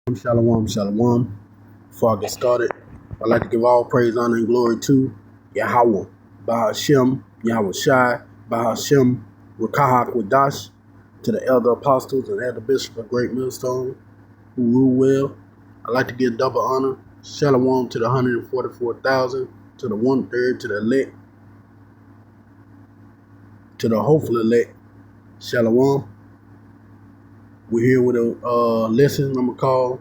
Shalom, shalom. Before I get started, I'd like to give all praise, honor, and glory to Yahweh, Bahashem, Yahweh Shai, Bahashem, Rakahak Wadash, to the elder apostles and elder bishop of Great Millstone, who rule well. I'd like to give double honor, shalom to the 144,000, to the 1/3, to the elect, to the hopeful elect, shalom. We're here with a lesson I'm going to call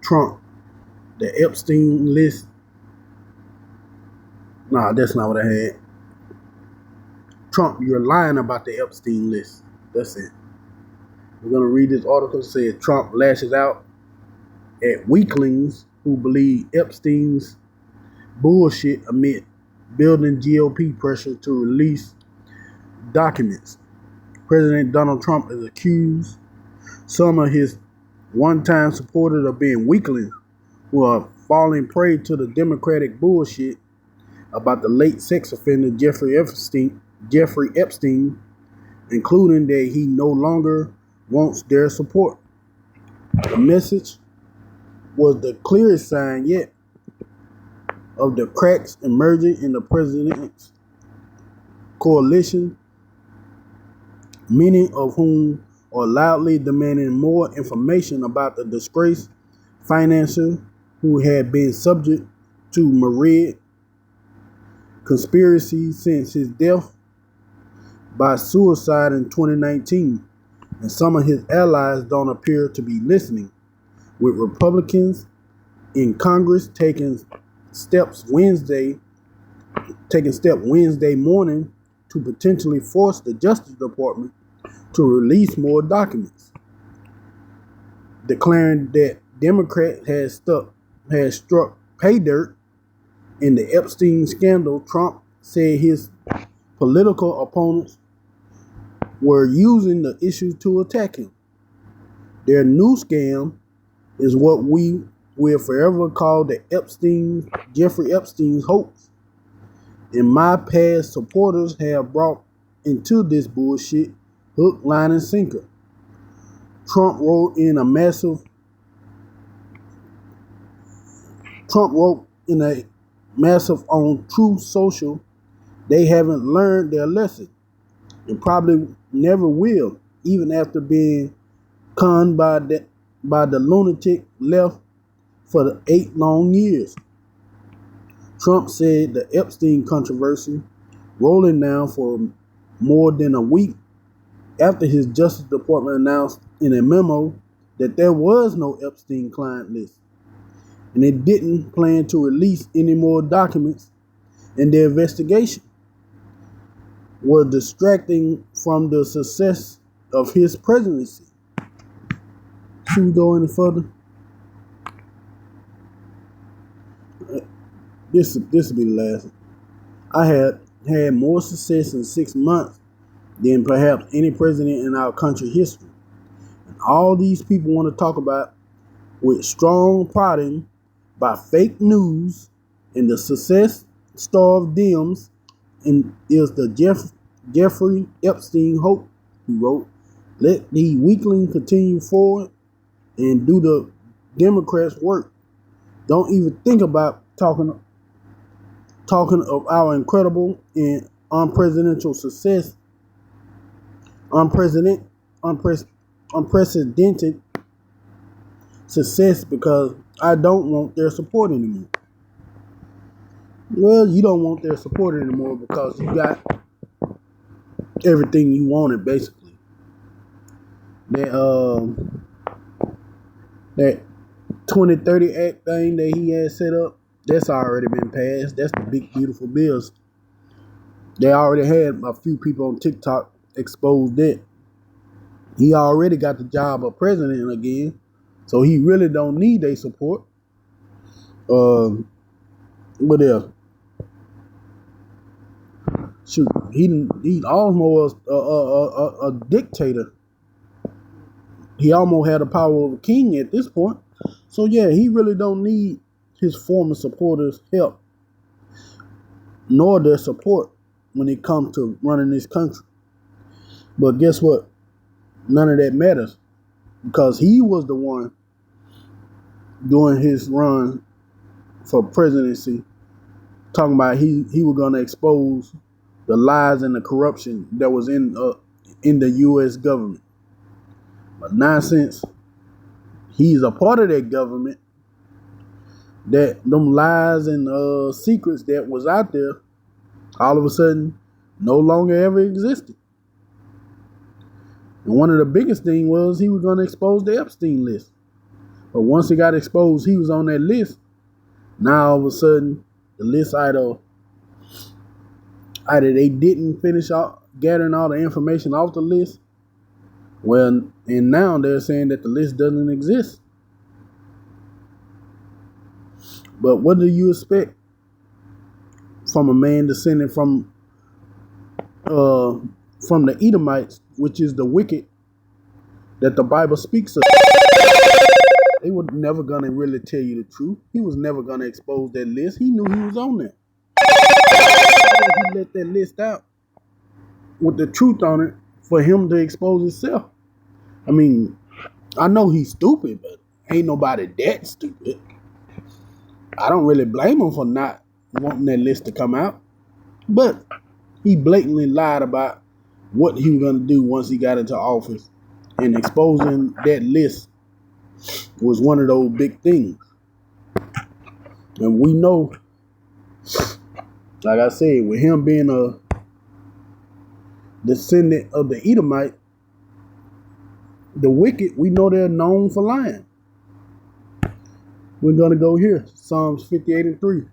Trump, the Epstein list. Nah, that's not what I had. Trump, you're lying about the Epstein list. That's it. We're going to read this article. It says Trump lashes out at weaklings who believe Epstein's bullshit amid building GOP pressure to release documents. President Donald Trump has accused some of his one-time supporters of being weaklings who are falling prey to the Democratic bullshit about the late sex offender Jeffrey Epstein, including that he no longer wants their support. The message was the clearest sign yet of the cracks emerging in the president's coalition, many of whom are loudly demanding more information about the disgraced financier who had been subject to myriad conspiracies since his death by suicide in 2019, and some of his allies don't appear to be listening, with Republicans in Congress taking step Wednesday morning to potentially force the Justice Department to release more documents, declaring that Democrats had struck pay dirt in the Epstein scandal. Trump said his political opponents were using the issue to attack him. Their new scam is what we will forever call the Jeffrey Epstein's hoax. And my past supporters have brought into this bullshit hook, line, and sinker. Trump wrote in a massive on Truth Social. They haven't learned their lesson and probably never will, even after being conned by the lunatic left for the 8 long years. Trump said the Epstein controversy rolling now for more than a week after his Justice Department announced in a memo that there was no Epstein client list, and it didn't plan to release any more documents in the investigation, were distracting from the success of his presidency. Should we go any further? This will be the last one. I had more success in 6 months than perhaps any president in our country history. And all these people want to talk about with strong prodding by fake news and the success starved Dems and is the Jeffrey Epstein hoax. He wrote, "Let the weakling continue forward and do the Democrats' work. Don't even think about talking of our incredible and unprecedented success, unprecedented success, because I don't want their support anymore." Well, you don't want their support anymore because you got everything you wanted, basically. That 2030 Act thing that he had set up, that's already been passed. That's the big, beautiful bills. They already had a few people on TikTok expose that. He already got the job of president again, so he really don't need their support. What else? Shoot, he almost was a dictator. He almost had the power of a king at this point. So yeah, he really don't need his former supporters' help nor their support when it comes to running this country. But guess what? None of that matters because he was the one doing his run for presidency, talking about he was gonna expose the lies and the corruption that was in the U.S. government. But nonsense, he's a part of that government. That them lies and secrets that was out there, all of a sudden, no longer ever existed. And one of the biggest things was he was gonna expose the Epstein list. But once it got exposed, he was on that list. Now all of a sudden, the list either they didn't finish gathering all the information off the list. Well, and now they're saying that the list doesn't exist. But what do you expect from a man descended from the Edomites, which is the wicked that the Bible speaks of? They were never gonna really tell you the truth. He was never gonna expose that list. He knew he was on there. He let that list out with the truth on it for him to expose himself. I mean, I know he's stupid, but ain't nobody that stupid. I don't really blame him for not wanting that list to come out. But he blatantly lied about what he was going to do once he got into office. And exposing that list was one of those big things. And we know, like I said, with him being a descendant of the Edomite, the wicked, we know they're known for lying. We're going to go here. Psalms 58:3.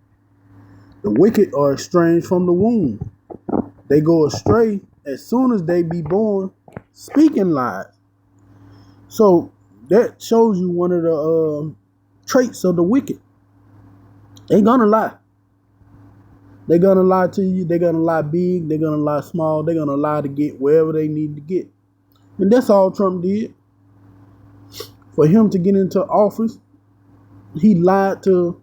The wicked are estranged from the womb. They go astray as soon as they be born, speaking lies. So that shows you one of the traits of the wicked. They're going to lie. They're going to lie to you. They're going to lie big. They're going to lie small. They're going to lie to get wherever they need to get. And that's all Trump did. For him to get into office, he lied to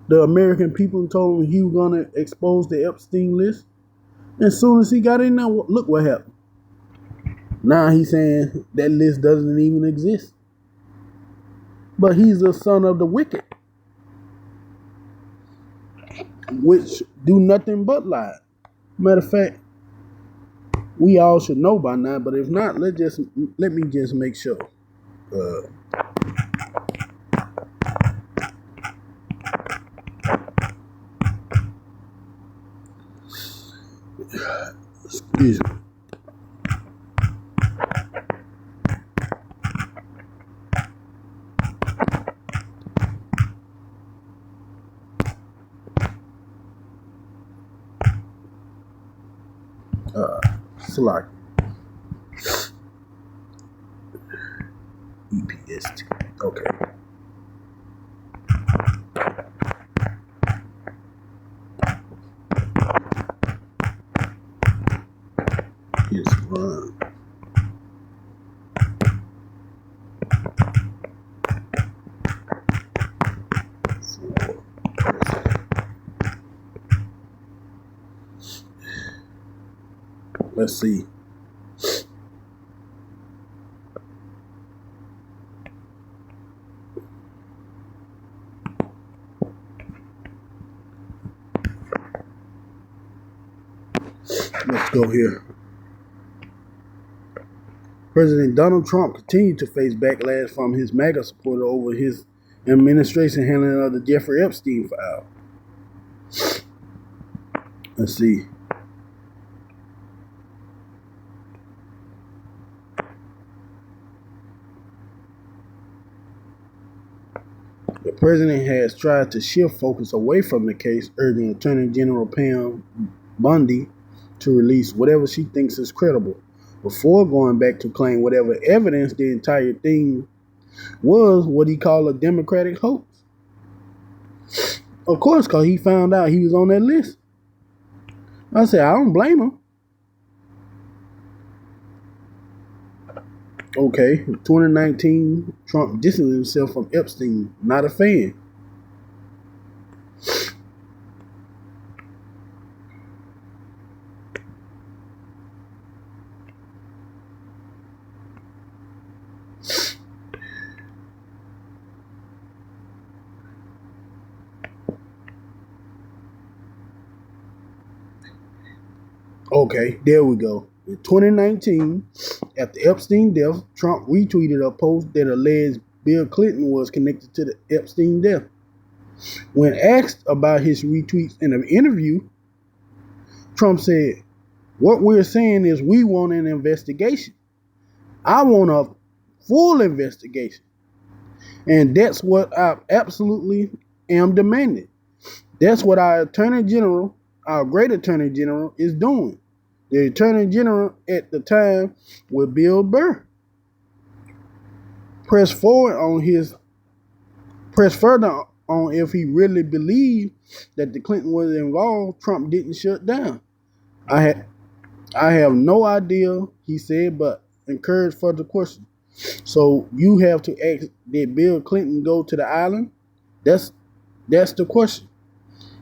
the American people and told them he was going to expose the Epstein list. And as soon as he got in there, look what happened. Now he's saying that list doesn't even exist. But he's the son of the wicked, which do nothing but lie. Matter of fact, we all should know by now, but if not, let me just make sure. Excuse me. Slack. EPST. Okay. Here's one. Let's see. Let's go here. President Donald Trump continued to face backlash from his MAGA supporter over his administration handling of the Jeffrey Epstein file. Let's see. The president has tried to shift focus away from the case, urging Attorney General Pam Bondi to release whatever she thinks is credible, before going back to claim whatever evidence the entire thing was what he called a Democratic hoax. Of course, because he found out he was on that list. I said, I don't blame him. Okay, 2019, Trump distanced himself from Epstein. Not a fan. Okay, there we go. In 2019, after Epstein death, Trump retweeted a post that alleged Bill Clinton was connected to the Epstein death. When asked about his retweets in an interview, Trump said, "What we're saying is we want an investigation. I want a full investigation. And that's what I absolutely am demanding. That's what our Attorney General, our great Attorney General, is doing." The Attorney General at the time was Bill Burr. Press further on if he really believed that the Clinton was involved, Trump didn't shut down. I have no idea, he said, but encouraged further questions. So you have to ask, did Bill Clinton go to the island? That's the question.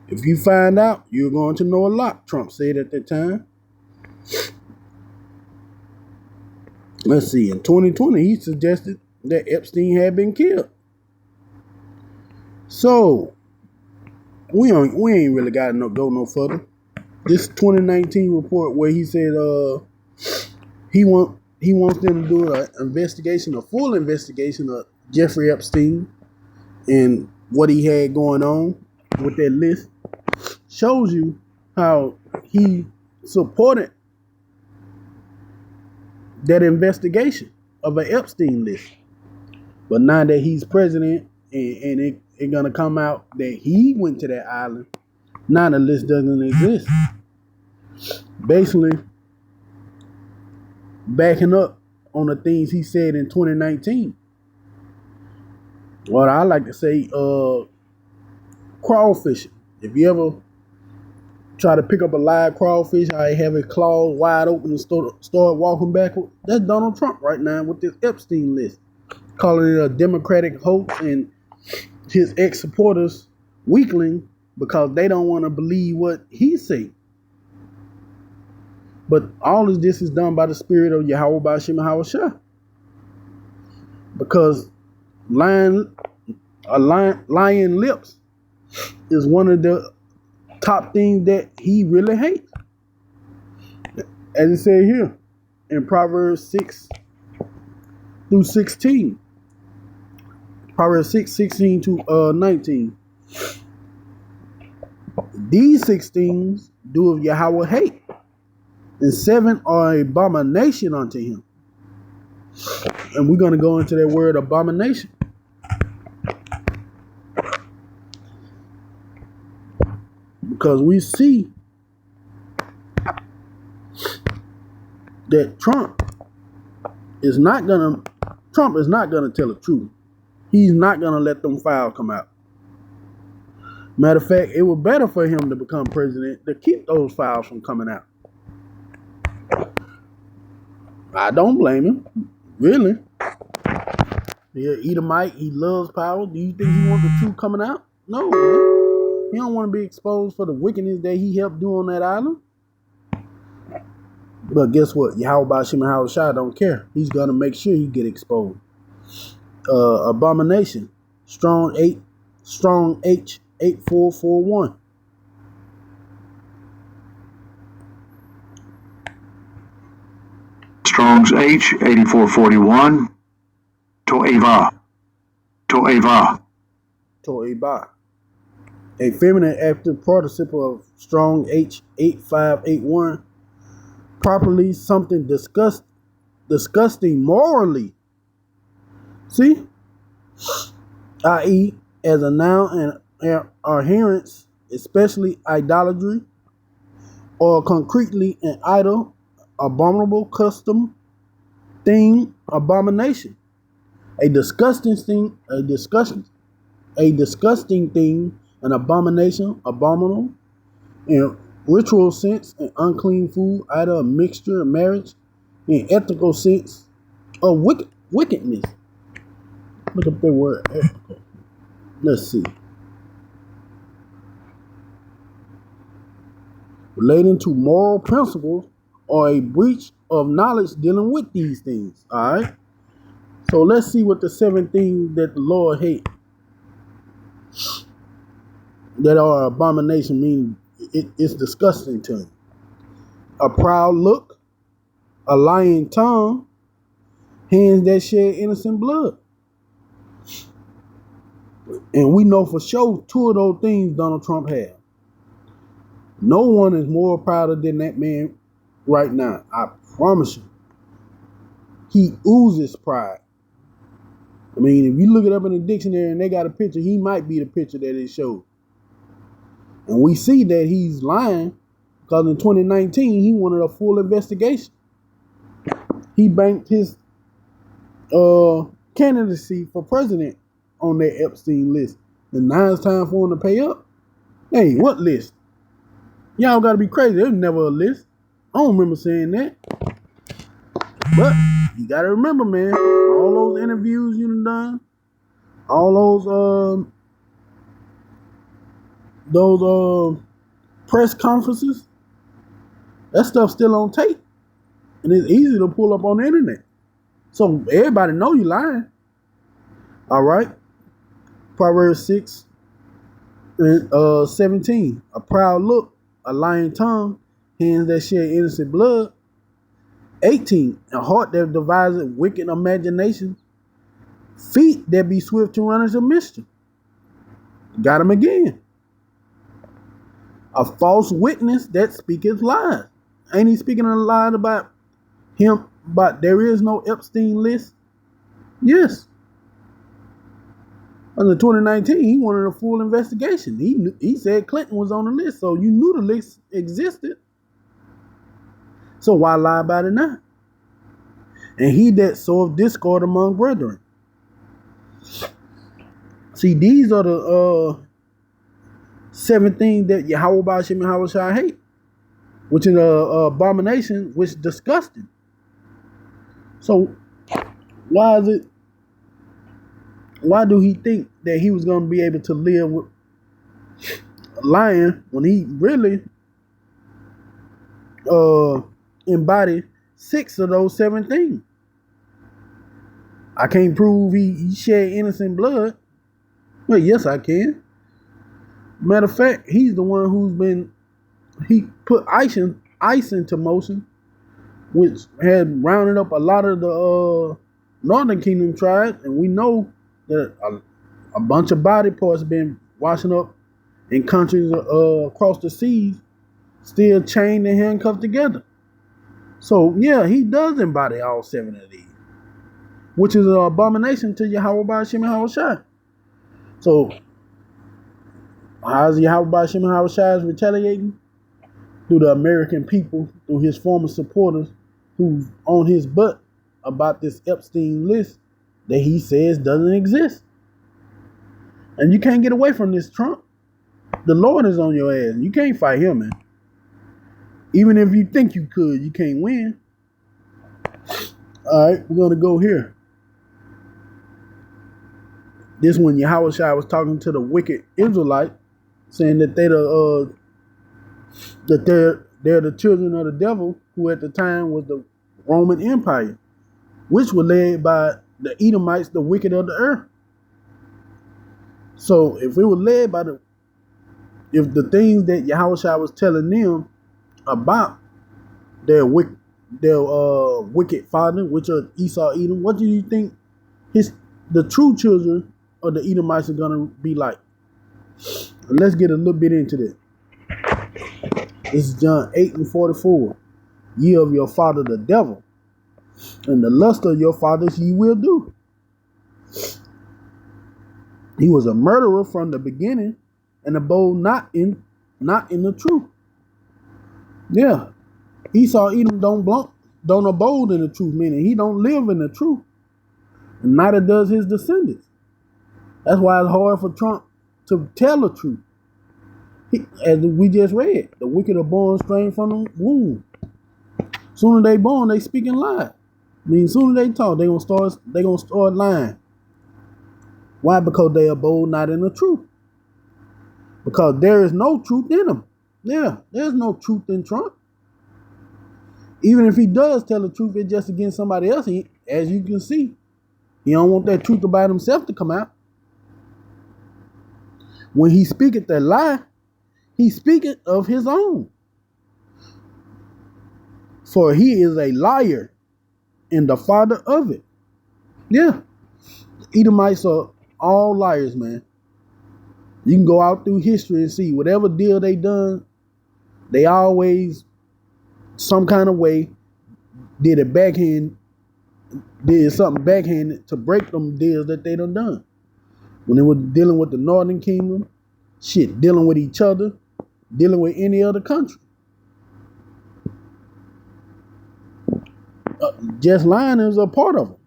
If you find out, you're going to know a lot, Trump said at the time. Let's see, in 2020, he suggested that Epstein had been killed. So, we ain't really got to go no further. This 2019 report where he said he wants them to do a full investigation of Jeffrey Epstein and what he had going on with that list, shows you how he supported that investigation of an Epstein list. But now that he's president and it's gonna come out that he went to that island, now the list doesn't exist. Basically, backing up on the things he said in 2019. What I like to say, crawfishing. If you ever try to pick up a live crawfish, how he have his claws wide open and start walking backward, that's Donald Trump right now with this Epstein list, calling it a Democratic hoax and his ex-supporters weakling because they don't want to believe what he say. But all of this is done by the spirit of Yahweh Bashim Hawashah. Because lying lips is one of the top things that he really hates. As it said here in Proverbs 6 through 16. Proverbs 6, 16 to 19. These 6 things do of Yahweh hate, and 7 are abomination unto him. And we're going to go into that word abomination. Because we see that Trump is not gonna tell the truth. He's not gonna let them files come out. Matter of fact, it was better for him to become president to keep those files from coming out. I don't blame him. Really. He's an Edomite. He loves power. Do you think he wants the truth coming out? No, man. He don't want to be exposed for the wickedness that he helped do on that island. But guess what? Yahweh Bashim and Howard Shah don't care. He's gonna make sure he get exposed. Abomination. Strong H 8441. Strong's H 8441. To'eva. A feminine active participle of strong H 8581. Properly something disgusting morally. See? I.e. as a noun and adherence, especially idolatry, or concretely an idol, abominable custom, thing, abomination. A disgusting thing, an abomination, abominable, in ritual sense, an unclean food, either a mixture of marriage, in ethical sense, of wickedness. Look up that word ethical. Let's see. Relating to moral principles or a breach of knowledge dealing with these things. Alright? So let's see what the 7 things that the Lord hates that are abomination mean. It's disgusting to him. a proud look, a lying tongue, hands that shed innocent blood. And we know for sure two of those things Donald Trump has. No one is more prouder than that man right now. I promise you. He oozes pride. I mean, if you look it up in the dictionary and they got a picture, he might be the picture that it showed. And we see that he's lying because in 2019, he wanted a full investigation. He banked his candidacy for president on that Epstein list. And now it's time for him to pay up. Hey, what list? Y'all gotta be crazy. There's never a list. I don't remember saying that. But you gotta remember, man, all those interviews you done, all those press conferences, that stuff's still on tape. And it's easy to pull up on the internet. So everybody know you lying. All right. Proverbs 6 and 17. A proud look, a lying tongue, hands that shed innocent blood. 18. A heart that devises wicked imaginations. Feet that be swift to run into mischief. Got him again. A false witness that speaketh lies. Ain't he speaking a lie about him? But there is no Epstein list? Yes. Under 2019, he wanted a full investigation. He said Clinton was on the list, so you knew the list existed. So why lie about it now? And he that soweth discord among brethren. See, these are the 7 things that Yahweh Ba'ashem and Yahweh Shai hate, which is an abomination, which is disgusting. So why do he think that he was going to be able to live with lying when he really embodied 6 of those 7 things? I can't prove he shed innocent blood. Well, yes, I can. Matter of fact, he's the one he put ice into motion, which had rounded up a lot of the Northern Kingdom tribes, and we know that a bunch of body parts been washing up in countries across the seas, still chained and handcuffed together. So yeah, he does embody all 7 of these, which is an abomination to Yahweh Ba'ashem and Yahweh Shai. So how's Yahweh Ba'ashem and Yahweh Shai retaliating? Through the American people, through his former supporters who's on his butt about this Epstein list that he says doesn't exist. And you can't get away from this, Trump. The Lord is on your ass. You can't fight him, man. Even if you think you could, you can't win. All right, we're going to go here. This when Yahweh Shai was talking to the wicked Israelite, saying that they're the children of the devil, who at the time was the Roman Empire, which were led by the Edomites, the wicked of the earth. So if it was led by if the things that Yahweh Shai was telling them about their wicked father, which are Esau, Edom, what do you think the true children of the Edomites are gonna be like? Let's get a little bit into this. This is John 8:44. Ye of your father the devil, and the lust of your fathers ye will do. He was a murderer from the beginning, and abode not in the truth. Yeah, Esau, Edom don't abode in the truth, meaning he don't live in the truth, and neither does his descendants. That's why it's hard for Trump to tell the truth. As we just read, the wicked are born straight from the womb. Soon as they born, they speak and lie. I mean, soon as they talk, they gonna start lying. Why? Because they abode not in the truth. Because there is no truth in them. Yeah, there's no truth in Trump. Even if he does tell the truth, it's just against somebody else. As you can see, he don't want that truth about himself to come out. When he speaketh that lie, he speaketh of his own. For he is a liar and the father of it. Yeah. Edomites are all liars, man. You can go out through history and see whatever deal they done, they always, some kind of way, did something backhanded to break them deals that they done. When they were dealing with the Northern Kingdom, dealing with each other, dealing with any other country. Just lying is a part of it.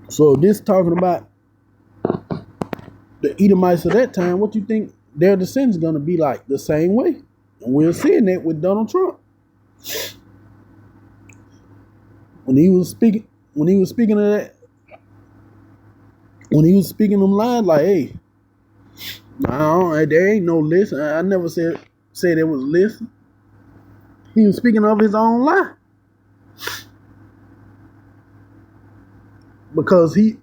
So this talking about the Edomites of that time, what you think their descendants going to be like? The same way. And we're seeing that with Donald Trump. When he was speaking of that, when he was speaking them lines, like, hey, no, there ain't no list. I never said there was a list. He was speaking of his own lie. Because he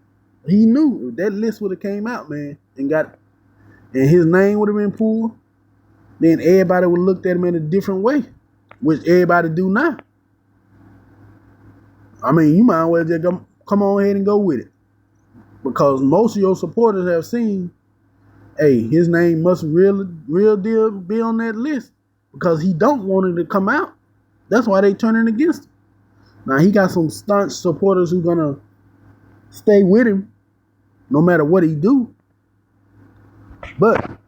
knew if that list would have came out, man, and his name would have been pulled, then everybody would have looked at him in a different way, which everybody do now. I mean, you might as well just come on ahead and go with it. Because most of your supporters have seen, hey, his name must real deal be on that list. Because he don't want it to come out. That's why they turning against him. Now, he got some staunch supporters who gonna stay with him no matter what he do. But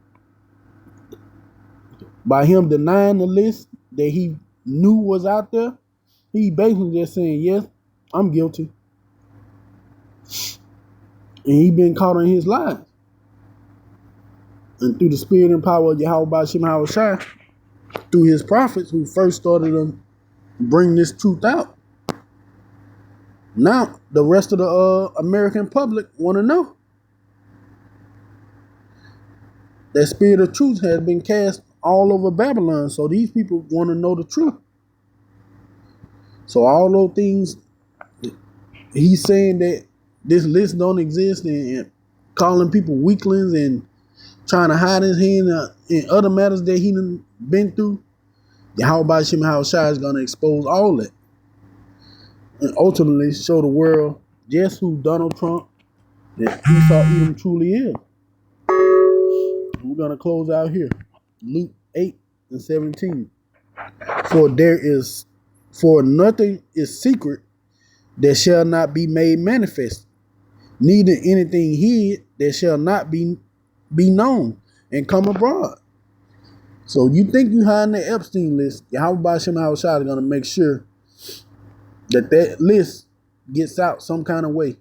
by him denying the list that he knew was out there, he basically just saying, yes, I'm guilty. And he been caught on his lies. And through the spirit and power of Yahweh Shem Shai, through his prophets who first started to bring this truth out, now the rest of the American public want to know. That spirit of truth has been cast all over Babylon, so these people want to know the truth. So all those things, he's saying that this list don't exist and calling people weaklings and trying to hide his hand in other matters that he done been through, Yahweh Shem Shai is going to expose all that. And ultimately show the world just who Donald Trump and Esau Edom truly is. We're going to close out here. Luke 8:17. For nothing is secret that shall not be made manifest, neither anything hid that shall not be known and come abroad. So you think you hiding the Epstein list, Yahweh Shem Shai is going to make sure that list gets out some kind of way,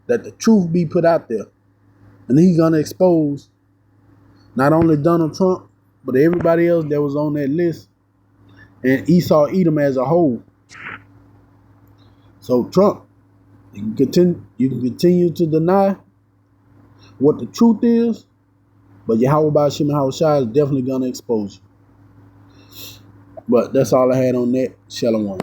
that the truth be put out there. And he's going to expose not only Donald Trump, but everybody else that was on that list, and Esau Edom as a whole. So Trump, you can continue to deny what the truth is, but Yahweh Shem Shai is definitely going to expose you. But that's all I had on that. Shalom.